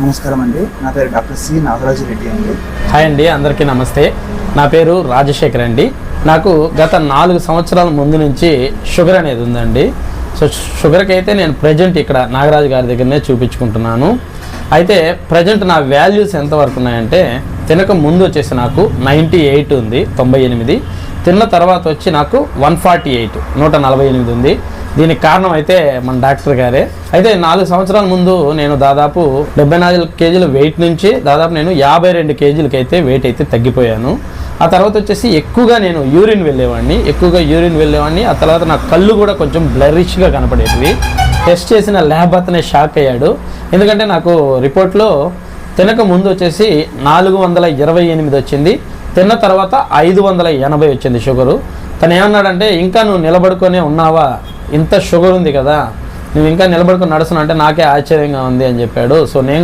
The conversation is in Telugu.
నమస్కారం అండి, నా పేరు డాక్టర్ సి నాగరాజు రెడ్డి అండి. హాయ్ అండి, అందరికీ నమస్తే. నా పేరు రాజశేఖర్ అండి. నాకు గత 4 సంవత్సరాల ముందు నుంచి షుగర్ అనేది ఉందండి. సో షుగర్కి అయితే నేను ప్రజెంట్ ఇక్కడ నాగరాజు గారి దగ్గరనే చూపించుకుంటున్నాను. అయితే ప్రజెంట్ నా వాల్యూస్ ఎంతవరకు ఉన్నాయంటే, తినక ముందు వచ్చేసి నాకు 98 ఉంది, 98. తిన్న తర్వాత వచ్చి నాకు 148, 148 ఉంది. దీనికి కారణం అయితే మన డాక్టర్ గారే. అయితే 4 సంవత్సరాల ముందు నేను దాదాపు 74 కేజీల వెయిట్ నుంచి దాదాపు నేను 52 కేజీలకి అయితే వెయిట్ అయితే తగ్గిపోయాను. ఆ తర్వాత వచ్చేసి ఎక్కువగా నేను యూరిన్ వెళ్ళేవాడిని. ఆ తర్వాత నా కళ్ళు కూడా కొంచెం బ్లరిష్గా కనపడేవి. టెస్ట్ చేసిన ల్యాబ్ అతనే షాక్ అయ్యాడు. ఎందుకంటే నాకు రిపోర్ట్లో తినక ముందు వచ్చేసి 428 వచ్చింది, తిన్న తర్వాత 580 వచ్చింది షుగరు. తను ఏమన్నాడంటే, ఇంకా నువ్వు నిలబడుకొనే ఉన్నావా, ఇంత షుగర్ ఉంది కదా, నువ్వు ఇంకా నిలబడుకొని నడుస్తున్నా అంటే నాకే ఆశ్చర్యంగా ఉంది అని చెప్పాడు. సో నేను